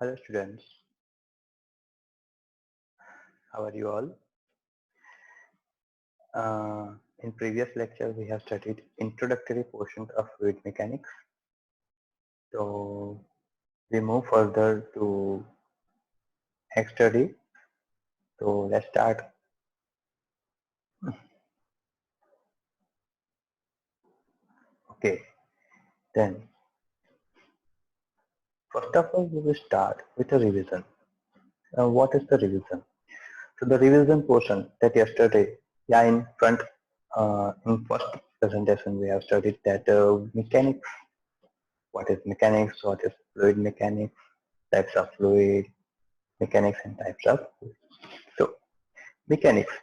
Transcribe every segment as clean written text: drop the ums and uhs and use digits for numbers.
Hello students, how are you all? In previous lecture we have studied introductory portions of fluid mechanics. So we move further to next study. So let's start. Okay, then first of all we will start with a revision. What is the revision? So the revision portion that yesterday, in first presentation we have studied that mechanics. What is mechanics? What is fluid mechanics? Types of fluid mechanics and types of fluid. So mechanics.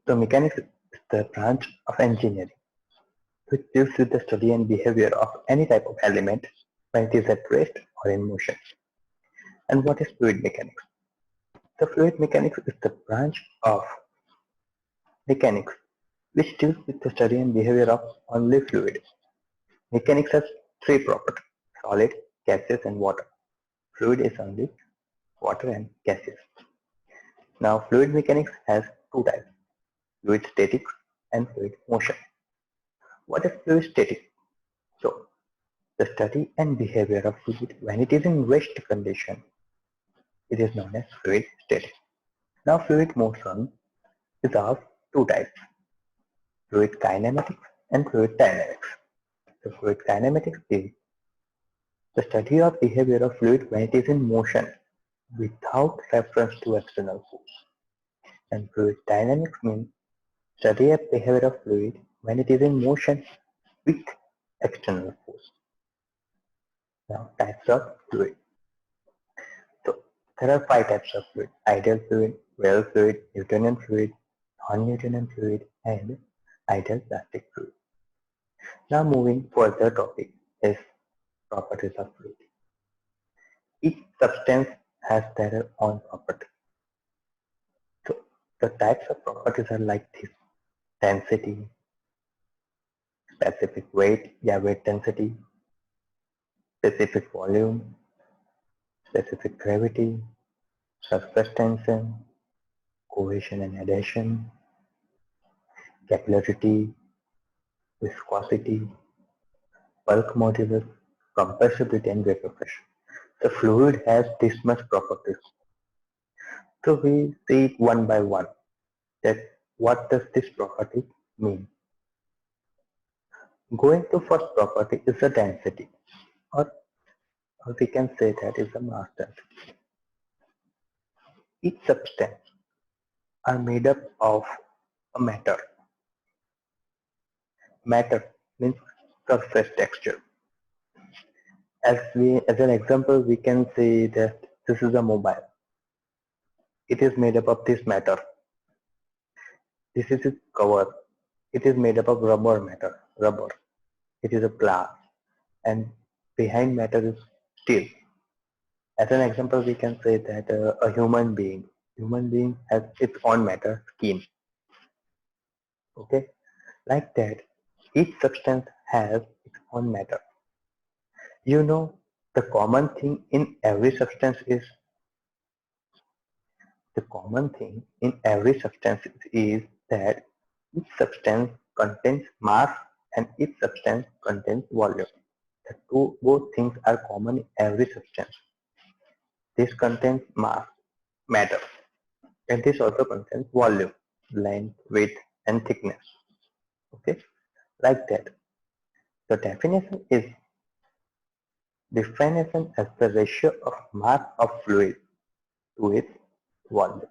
So mechanics is the branch of engineering which deals with the study and behavior of any type of element when it is at rest or in motion. And what is fluid mechanics? The fluid mechanics is the branch of mechanics which deals with the study and behavior of only fluid. Mechanics has three properties: solid, gaseous and water. Fluid is only water and gaseous. Now fluid mechanics has two types: fluid statics and fluid motion. What is fluid static? So the study and behavior of fluid when it is in rest condition, it is known as fluid static. Now fluid motion is of two types: fluid kinematics and fluid dynamics. So fluid kinematics is the study of behavior of fluid when it is in motion without reference to external force. And fluid dynamics means study of behavior of fluid when it is in motion with external force. Now types of fluid. So there are five types of fluid: ideal fluid, real fluid, Newtonian fluid, non-Newtonian fluid, and ideal plastic fluid. Now moving further topic is properties of fluid. Each substance has their own property. So the types of properties are like this: density, specific weight, weight density, specific volume, specific gravity, surface tension, cohesion and adhesion, capillarity, viscosity, bulk modulus, compressibility and vapor pressure. The fluid has this much properties. So we see it one by one that what does this property mean. Going to first property is the density, or we can say that is the mass density. Each substance are made up of a matter. Matter means surface texture. As an example, we can say that this is a mobile. It is made up of this matter. This is its cover. It is made up of rubber matter. Rubber. It is a glass, and behind matter is steel. As an example, we can say that a human being. Human being has its own matter, skin. Okay, like that. Each substance has its own matter. You know, the common thing in every substance is the common thing in every substance is that each substance contains mass and each substance contains volume. Both things are common in every substance. This contains mass, matter, and this also contains volume, length, width, and thickness. Okay, like that. The definition as the ratio of mass of fluid to its volume.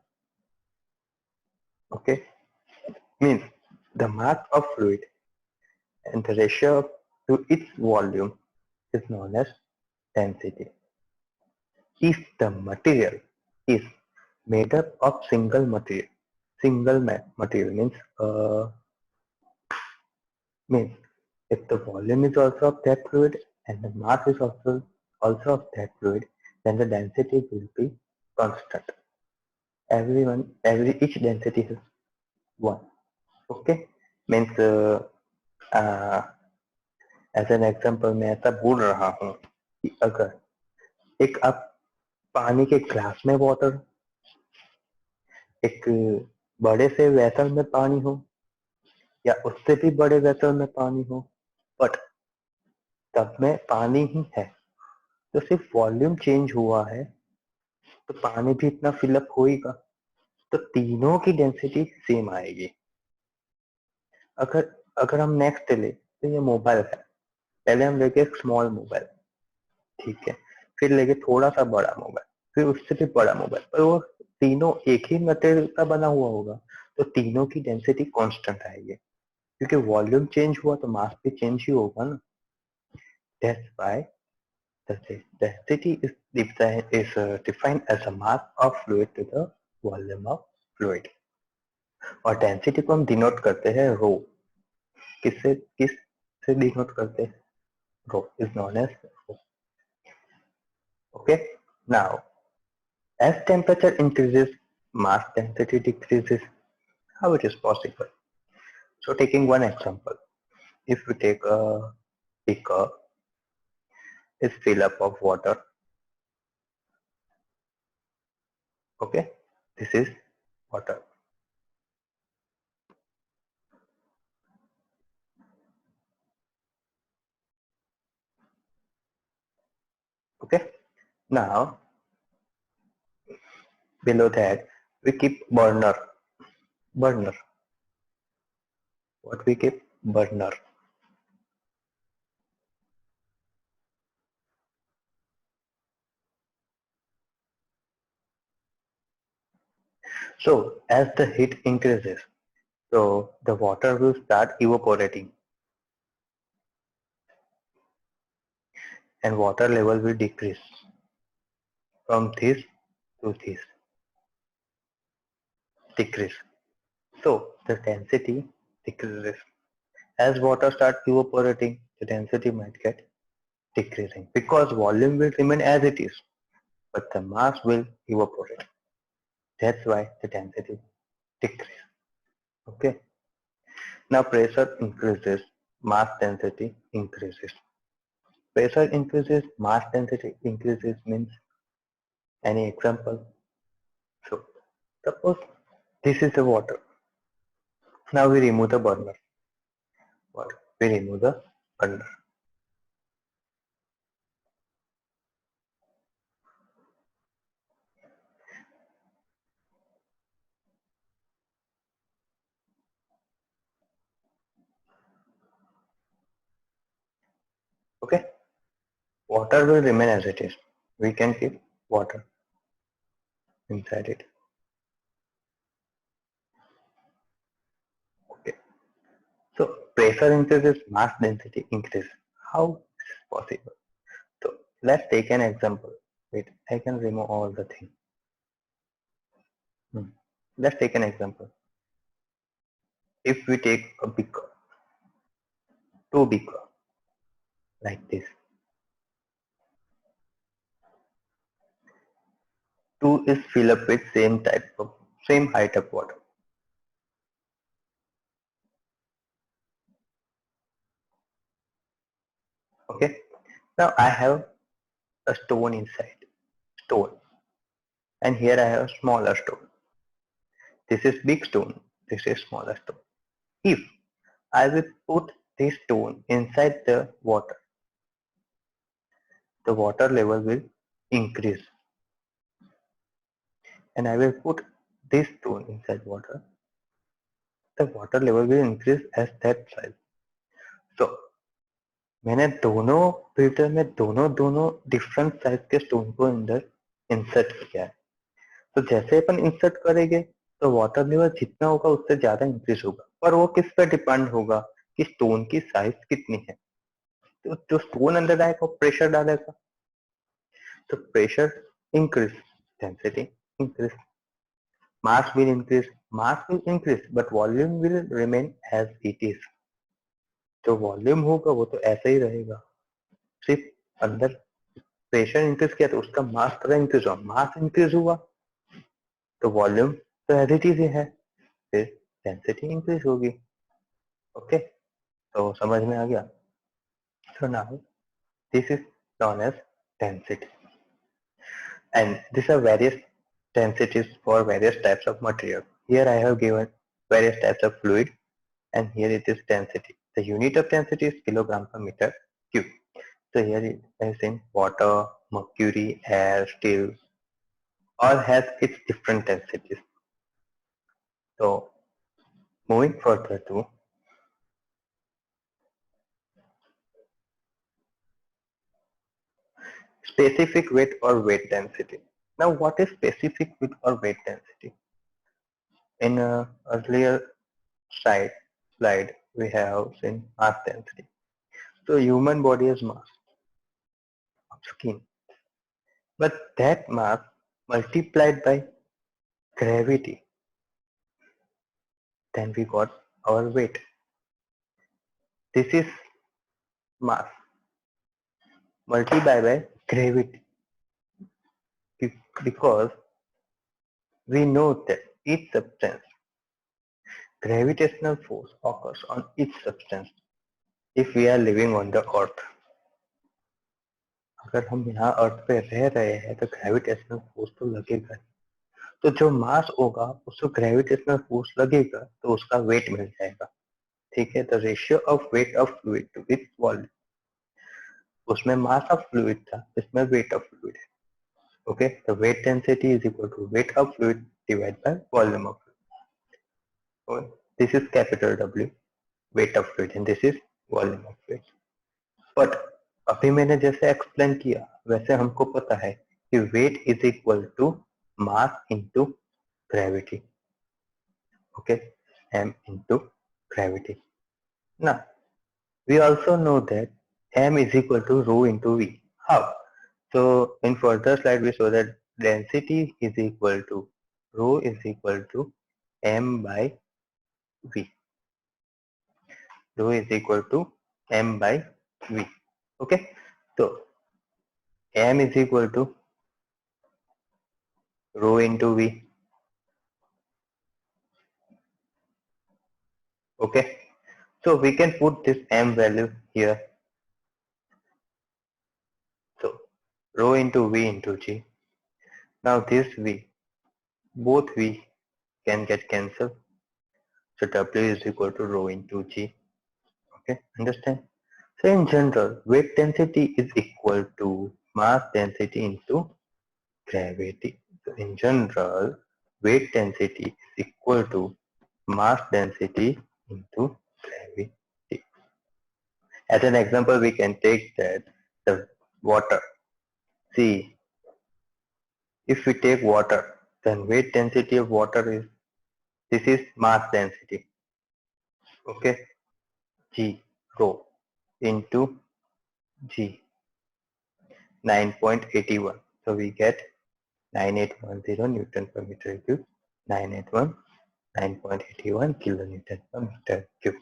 Okay, means the mass of fluid and the ratio to its volume is known as density. If the material is made up of single material means if the volume is also of that fluid and the mass is also of that fluid, then the density will be constant. Each density is one. Okay, means uh, as an example मैं ऐसा बोल रहा हूँ कि अगर एक आप पानी के ग्लास में वाटर, एक बड़े से वेसल में पानी हो या उससे भी बड़े वेसल में पानी हो, बट तब में पानी ही है। तो सिर्फ वॉल्यूम चेंज हुआ है तो पानी भी इतना फिलअप होएगा, तो तीनों की डेंसिटी सेम आएगी। अगर अगर हम नेक्स्ट ले तो ये मोबाइल है, पहले हम लेके एक स्मॉल मोबाइल, ठीक है, फिर लेके थोड़ा सा बड़ा मोबाइल, फिर उससे भी बड़ा मोबाइल, पर वो तीनों एक ही मटेरियल का बना हुआ होगा, तो तीनों की डेंसिटी कांस्टेंट आएगी, क्योंकि वॉल्यूम चेंज हुआ तो मास भी चेंज ही होगा ना। That's why the density is defined as a mass of fluid to the volume of fluid। और डेंसिटी को हम डिनोट करते हैं रो, किस से डिनोट करते हैं, rho is known as rho. Okay, now as temperature increases mass density decreases, how it is possible? So taking one example, if we take a beaker is fill up of water, okay, this is water, okay. Now below that we keep burner, what we keep, burner. So as the heat increases, so the water will start evaporating and water level will decrease from this to this, decrease. So the density decreases. As water starts evaporating, the density might get decreasing because volume will remain as it is, but the mass will evaporate. That's why the density decreases. Okay. Now pressure increases, mass density increases. Pressure increases, mass density increases means, any example? So suppose this is the water. Now we remove the burner. What? We remove the burner. Okay? Water will remain as it is. We can keep water inside it. Okay. So pressure increases, mass density increases. How is this possible? So let's take an example. Wait, I can remove all the things. Let's take an example. If we take a beaker, two beaker like this, two is filled up with same height of water. Okay. Now I have a stone inside, stone, and here I have a smaller stone. This is big stone. This is smaller stone. If I will put this stone inside the water level will increase, and I will put this stone inside water, the water level will increase as that size. So मैंने दोनों filter में दोनों दोनों different size के stone को अंदर insert किया है। तो जैसे अपन इंसर्ट करेंगे तो वाटर लेवल जितना होगा उससे ज्यादा इंक्रीज होगा, पर वो किस पर डिपेंड होगा कि स्टोन की साइज कितनी है। तो जो स्टोन अंदर आएगा वो प्रेशर डालेगा, तो pressure increase, density increase, mass will increase, but volume will remain as it is। जो वॉल्यूम होगा वो तो ऐसा ही रहेगा, सिर्फ अंदर प्रेशर इंक्रीज किया तो उसका मास थोड़ा इंक्रीज हुआ, मास इंक्रीज हुआ तो वॉल्यूम तो एज इट इज ही है, फिर डेंसिटी इंक्रीज होगी। ओके, तो समझ में आ गया। So now this is known as density. And these are various densities for various types of material. Here I have given various types of fluid, and here it is density. The unit of density is kilogram per meter cube. So here it is in water, mercury, air, steel, all has its different densities. So moving further to specific weight or weight density. Now what is specific weight or weight density? In a earlier slide we have seen mass density. So human body is mass of skin, but that mass multiplied by gravity, then we got our weight. This is mass multiplied by gravity, because we know that each substance gravitational force occurs on each substance. If we are living on the earth, अगर हम यहाँ अर्थ पे रह रहे हैं तो gravitational force तो लगेगा, तो जो मास होगा उसको ग्रेविटेशनल फोर्स लगेगा तो उसका वेट मिल जाएगा. ठीक है, the ratio of weight of fluid to its volume. उसमें मास ऑफ फ्लूइड था, इसमें वेट ऑफ फ्लूइड है. Okay, the weight density is equal to weight of fluid divide by volume of fluid. This is capital W, weight of fluid, and this is volume of fluid. But अभी मैंने जैसे explain किया वैसे हमको पता है कि weight is equal to mass into gravity. Okay, m into gravity. Now we also know that m is equal to rho into v. How? So in further slide we saw that density is equal to rho is equal to m by v. Rho is equal to m by v. Okay, so m is equal to rho into v. Okay, so we can put this m value here. So rho into v into g. Now this v, both v can get cancelled. So W is equal to rho into G. Okay, understand? So in general, weight density is equal to mass density into gravity. So in general, weight density is equal to mass density into gravity. As an example, we can take that the water. See, if we take water, then weight density of water is, this is mass density. Okay, G rho into G 9.81. So we get 9810 Newton per meter cube, 981 kilonewton per meter cube.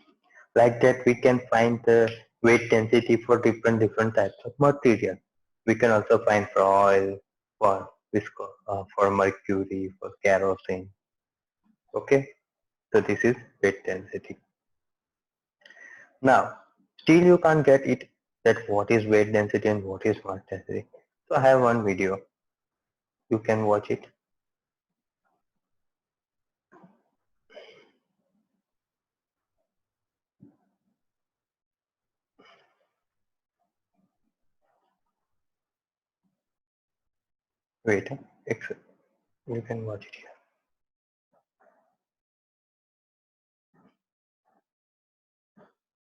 Like that we can find the weight density for different types of material. We can also find for oil, for for mercury, for kerosene. Okay, so this is weight density. Now, still you can't get it that what is weight density and what is mass density. So I have one video. You can watch it. Wait, you can watch it here.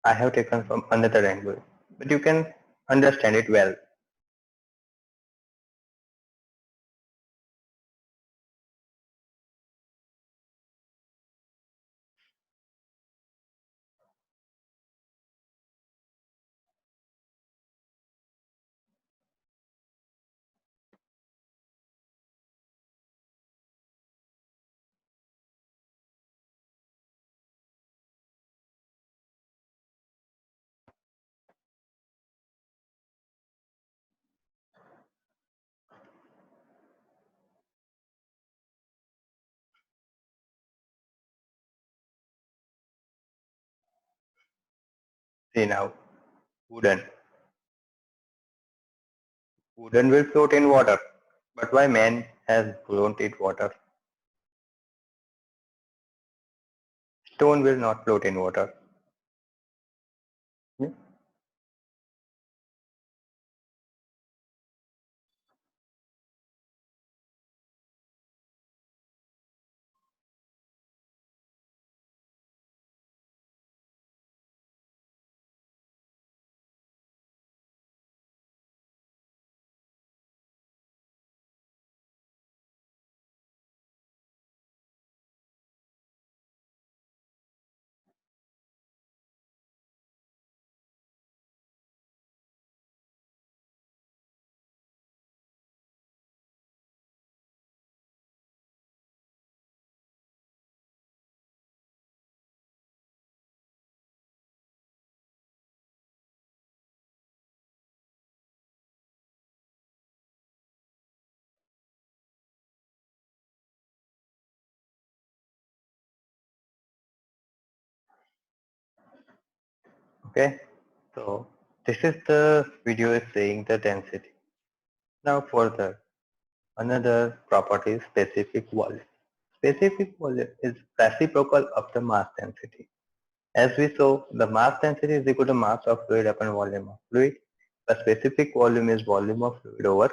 I have taken from another angle, but you can understand it well. See now, wooden. Wooden will float in water, But why man won't eat water? Stone will not float in water. Yeah. Okay. So this is the video is saying the density. Now further, another property is specific volume. Specific volume is reciprocal of the mass density. As we saw, the mass density is equal to mass of fluid upon volume of fluid. The specific volume is volume of fluid over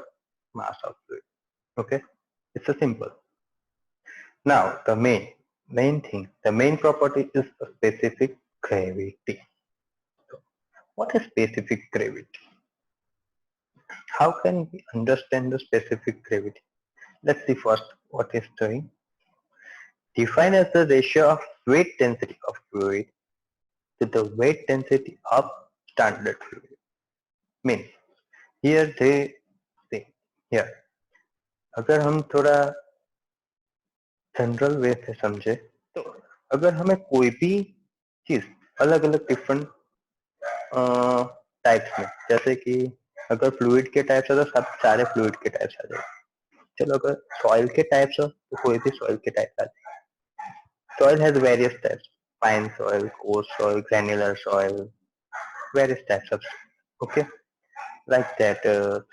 mass of fluid. Okay, it's a simple. Now the main property is the specific gravity. So, what is specific gravity? How can we understand the specific gravity? Let's see first what is doing. Defined as the ratio of weight density of fluid to the weight density of standard fluid. Means here they say here अगर हम थोड़ा general वे से समझे तो अगर हमें कोई भी चीज अलग अलग डिफरेंट टाइप्स में जैसे कि अगर फ्लूइड के टाइप्स है तो सब सारे फ्लूइड के टाइप्स आ जाए चलो अगर सॉइल के टाइप्स हो तो कोई भी सॉइल के टाइप आ जाए soil has various types fine soil course soil granular soil various types of okay like that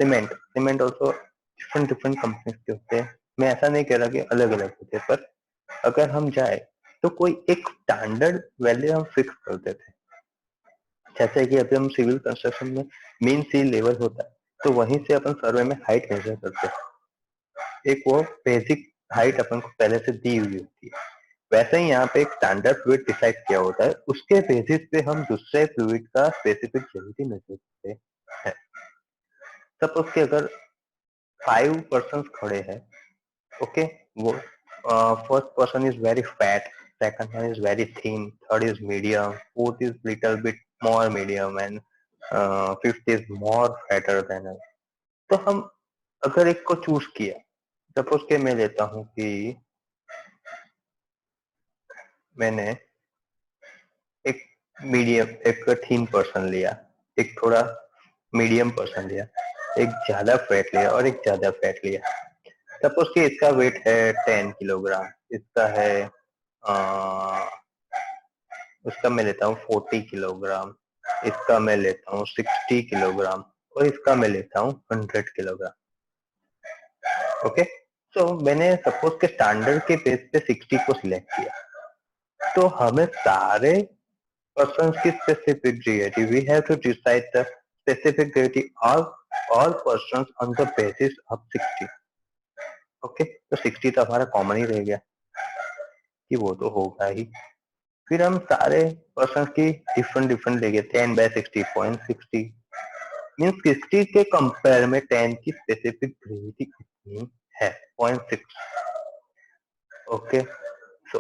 cement also different companies के होते हैं मैं ऐसा नहीं कह रहा कि अलग अलग होते हैं पर अगर हम जाए तो कोई एक स्टैंडर्ड वैल्यू हम फिक्स कर देते हैं जैसे कि अभी हम सिविल कंस्ट्रक्शन में मीन सी लेवल होता है तो वहीं से अपन सर्वे में हाइट मेजर करते हैं एक वो बेसिक हाइट अपन को पहले से दी हुई होती है वैसे ही यहाँ पे एक स्टैंडर्ड फ्लूइड डिसाइड किया होता है उसके बेसिस पे हम दूसरे फ्लूइड का स्पेसिफिक ग्रेविटी मेजर करते हैं सपोज कि अगर 5 पर्सन खड़े हैं ओके वो first person is very fat second one is very thin third is medium fourth is little bit more medium and fifth is more fatter than us तो हम अगर एक को चूज किया सपोज के मैं लेता हूं कि मैंने एक मीडियम एक थीन पर्सन लिया एक थोड़ा मीडियम पर्सन लिया एक ज्यादा फैट लिया और एक ज्यादा फैट लिया सपोज कि इसका वेट है 10 किलोग्राम इसका है उसका मैं लेता हूँ 40 किलोग्राम इसका मैं लेता हूँ 60 किलोग्राम और इसका मैं लेता हूँ 100 किलोग्राम ओके तो मैंने सपोज के स्टैंडर्ड के बेस पे 60 को सिलेक्ट किया तो हमें सारे persons की specific gravity we have to decide the specific gravity of all persons on the basis of 60 okay तो 60 तो हमारा कॉमन ही रह गया कि वो तो होगा ही फिर हम सारे पर्सन की डिफरेंट लेंगे 10/60 मीन्स 60 के कंपेयर में 10 की स्पेसिफिक ग्रेविटी कितनी है 0.6 ओके सो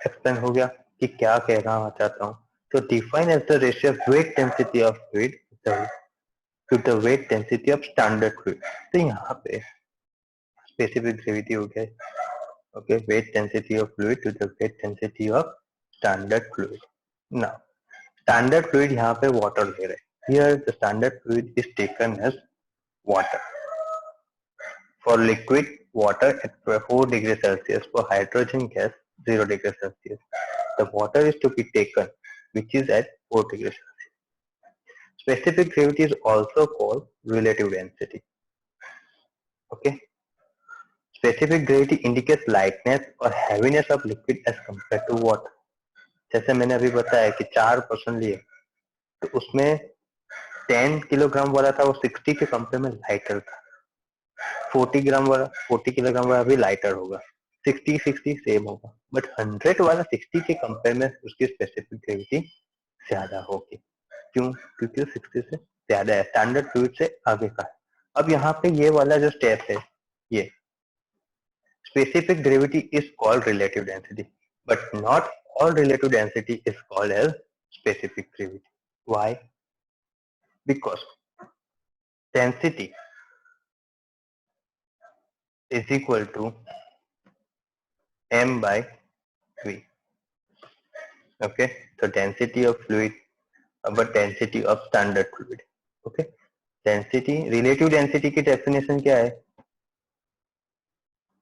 एक्सप्लेन हो गया कि क्या कहना चाहता हूँ तो define as the ratio of weight density of fluid to the weight density of standard fluid तो यहाँ पे स्पेसिफिक ग्रेविटी हो गया okay weight density of fluid to the weight density of standard fluid now standard fluid यहाँ पे water ले रहे हैं here the standard fluid is taken as water for liquid water at 4 degrees Celsius for hydrogen gas 0 degrees Celsius the water is to be taken which is at 4 degrees Celsius specific gravity is also called relative density Okay. Specific gravity indicates lightness or heaviness of liquid as compared to water. जैसे मैंने अभी बताया कि 4% लिए तो उसमें 10 kilogram वाला था वो 60 के कंपेयर में लाइटर था. 40 किलोग्राम वाला भी लाइटर होगा. 60 सेम होगा, बट 100 वाला 60 के कंपेयर में उसकी स्पेसिफिक ग्रेविटी ज्यादा होगी. क्यों? क्योंकि 60 से ज्यादा है, स्टैंडर्ड फ्लूइड से आगे का है. अब यहाँ पे ये वाला जो स्टेप है, ये specific gravity is called relative density, but not all relative density is called as specific gravity. Why? Because density is equal to m by v. Okay, so density of fluid but density of standard fluid. Okay, density, relative density की definition क्या है?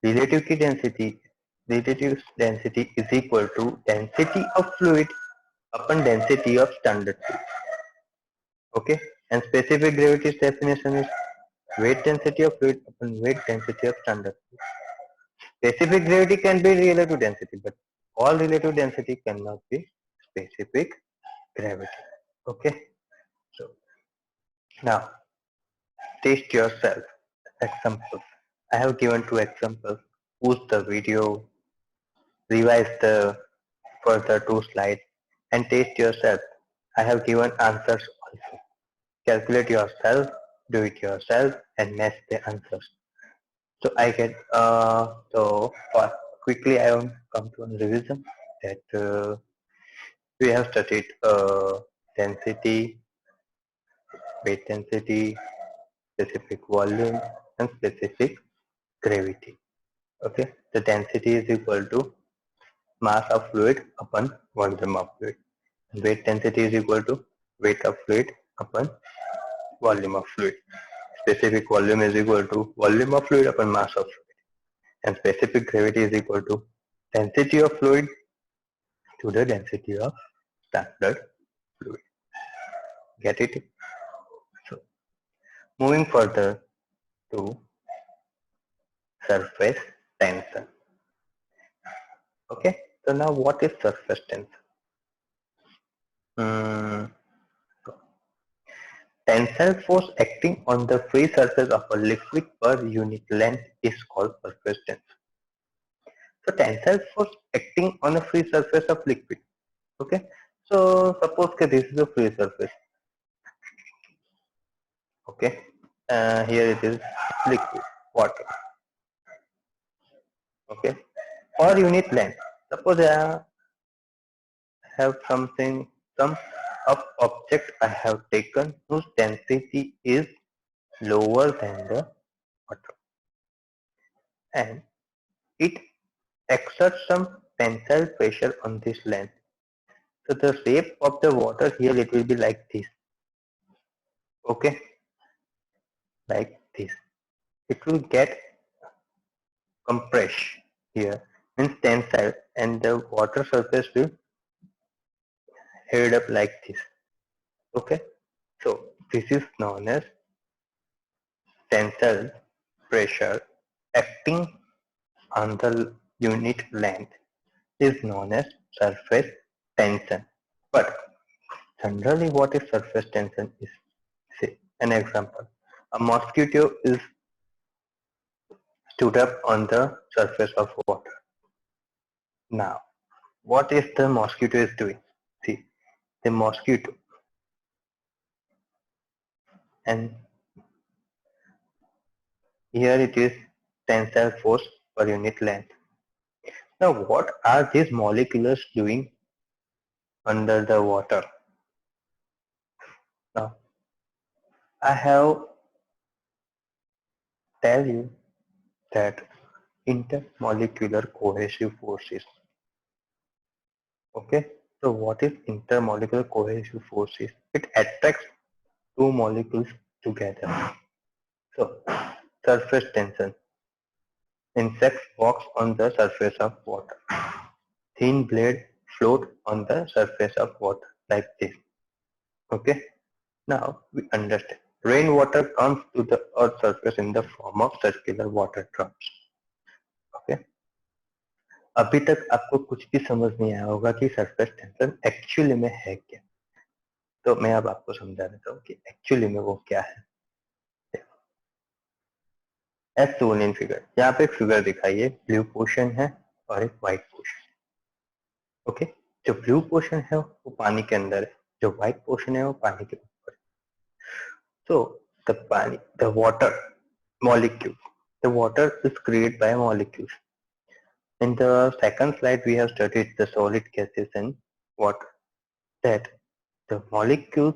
relative density is equal to density of fluid upon density of standard fluid. Okay, and specific gravity's definition is weight density of fluid upon weight density of standard fluid. Specific gravity can be relative density, but all relative density cannot be specific gravity. Okay, so now test yourself. Examples. I have given 2 examples. Pause the video, revise the further 2 slides, and test yourself. I have given answers also. Calculate yourself, do it yourself, and match the answers. So I get so quickly I want to come to a revision that we have studied density, weight density, specific volume, and specific gravity. Okay, the density is equal to mass of fluid upon volume of fluid. Weight density is equal to weight of fluid upon volume of fluid. Specific volume is equal to volume of fluid upon mass of fluid. And specific gravity is equal to density of fluid to the density of standard fluid. Get it? So moving further to surface tension. Okay, so now what is surface tension? Tensile force acting on the free surface of a liquid per unit length is called surface tension. So tensile force acting on a free surface of liquid. Okay, so suppose that this is a free surface. Okay, here it is liquid water. Okay, per unit length. Suppose I have some object I have taken whose density is lower than the water, and it exerts some tensile pressure on this length. So the shape of the water here, it will be like this. Okay, like this. It will get compressed here, means tensile, and the water surface will head up like this. Okay, so this is known as tensile pressure acting on the unit length is known as surface tension. But generally what is surface tension is, say an example, a mosquito is stood up on the surface of water. Now what is the mosquito is doing? See, the mosquito, and here it is tensile force per unit length. Now what are these molecules doing under the water? Now I have tell you that intermolecular cohesive forces. Okay, so what is intermolecular cohesive forces? It attracts two molecules together. So surface tension. Insects walk on the surface of water. Thin blade float on the surface of water like this. Okay, now we understand. rainwater comes to the earth surface in the form of circular water drops. Okay. अभी तक आपको कुछ भी समझ नहीं आया होगा कि सरफेस टेंशन एक्चुअली में है क्या, तो मैं अब आपको समझा देता हूँ कि एक्चुअली में वो क्या है. एज शोन इन फिगर, यहाँ पे एक फिगर दिखाई है, ब्लू पोर्शन है और एक व्हाइट पोर्शन. ओके, जो ब्लू पोर्शन है वो पानी के अंदर है, जो व्हाइट पोर्शन है वो पानी के ऊपर. So the water molecule, the water is created by molecules. In the second slide we have studied the solid gases and water, that the molecules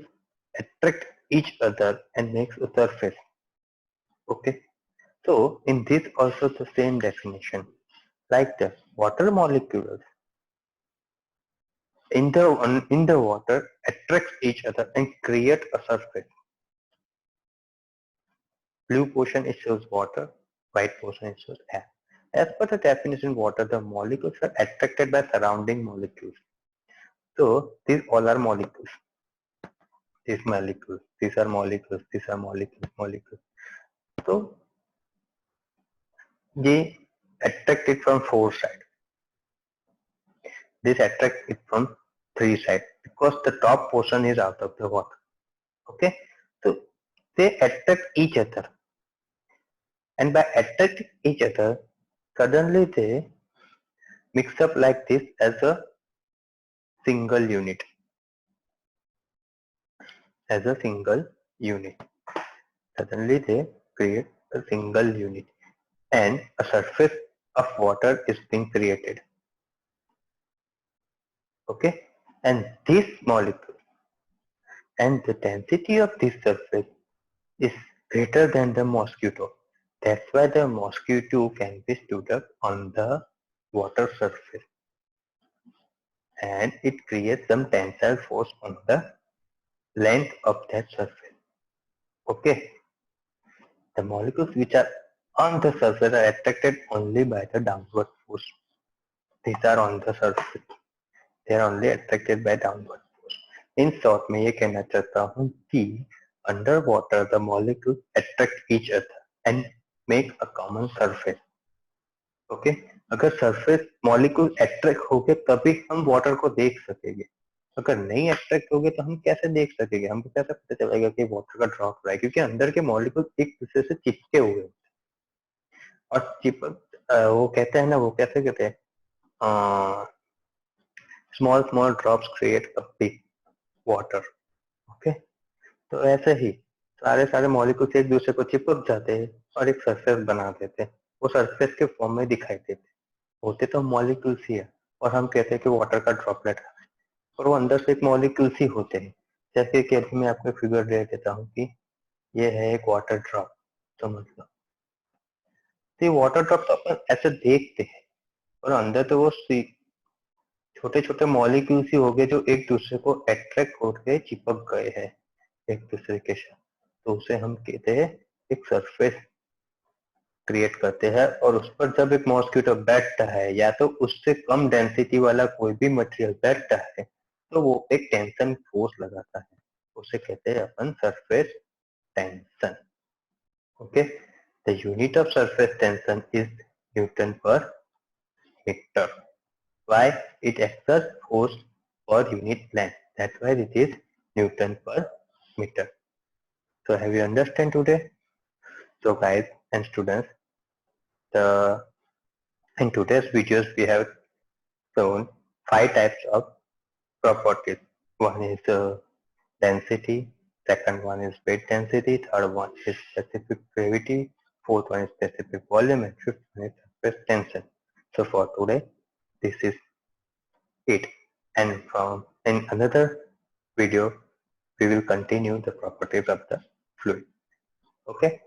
attract each other and makes a surface. Okay, so in this also the same definition, like the water molecules in the water attract each other and create a surface. Blue portion it shows water, white portion it shows air. As per the definition water, the molecules are attracted by surrounding molecules. So these all are molecules. These molecules, these are molecules, these are molecules. So they attract it from four sides. This attract it from three sides because the top portion is out of the water. Okay, so they attract each other, and by attracting each other, suddenly they mix up like this as a single unit. As a single unit. Suddenly they create a single unit and a surface of water is being created. Okay, and this molecule and the density of this surface is greater than the mosquito. That's why the mosquito can be stood up on the water surface and it creates some tensile force on the length of that surface. Okay, the molecules which are on the surface are attracted only by the downward force. These are on the surface. They are only attracted by downward force. In short, मैं ये कहना चाहता हूँ कि underwater the molecules attract each other and make a common surface. Okay? अगर surface molecule attract होंगे तभी हम water को देख सकेंगे. अगर नहीं अट्रैक्ट होगे तो हम कैसे देख सकेंगे, हमको कैसे पता चलेगा कि वाटर का ड्रॉप रहा है, क्योंकि अंदर के मॉलिक्यूल एक दूसरे से चिपके हुए हैं. और चिपक वो कहते हैं ना, वो कैसे कहते हैं, small drops create a big water. Okay, तो ऐसे ही सारे मॉलिक्यूल्स एक दूसरे को चिपक जाते हैं और एक सरफेस बना देते हैं. वो सरफेस के फॉर्म में दिखाई देते हैं. होते तो मॉलिक्यूल्स ही है और हम कहते हैं कि वाटर का ड्रॉपलेट है, और वो अंदर से एक मॉलिक्यूल्स ही होते हैं. जैसे कि अभी मैं आपको फिगर दे देता हूँ कि ये है एक वाटर ड्रॉप, समझ लो. तो ये वाटर ड्रॉप तो अपन ऐसे देखते हैं और अंदर तो वो छोटे छोटे मॉलिक्यूल्स ही हो गए जो एक दूसरे को अट्रैक्ट होकर चिपक गए हैं एक दूसरे के साथ. तो उसे हम कहते हैं एक सरफेस क्रिएट करते हैं, और उस पर जब एक मॉस्किटो बैठता है या तो उससे कम डेंसिटी वाला कोई भी मटेरियल बैठता है तो वो एक टेंशन फोर्स लगाता है. उसे कहते हैं अपन surface tension. Okay, the unit of surface tension is newton per metre. Why? It exerts force per unit length. That's why it is Newton per meter. So have you understand today? So guys and students, the in today's videos we have shown 5 types of properties. One is density, second one is weight density, third one is specific gravity, fourth one is specific volume, and fifth one is surface tension. So for today, this is it, and from in another video we will continue the properties of the fluid. Okay.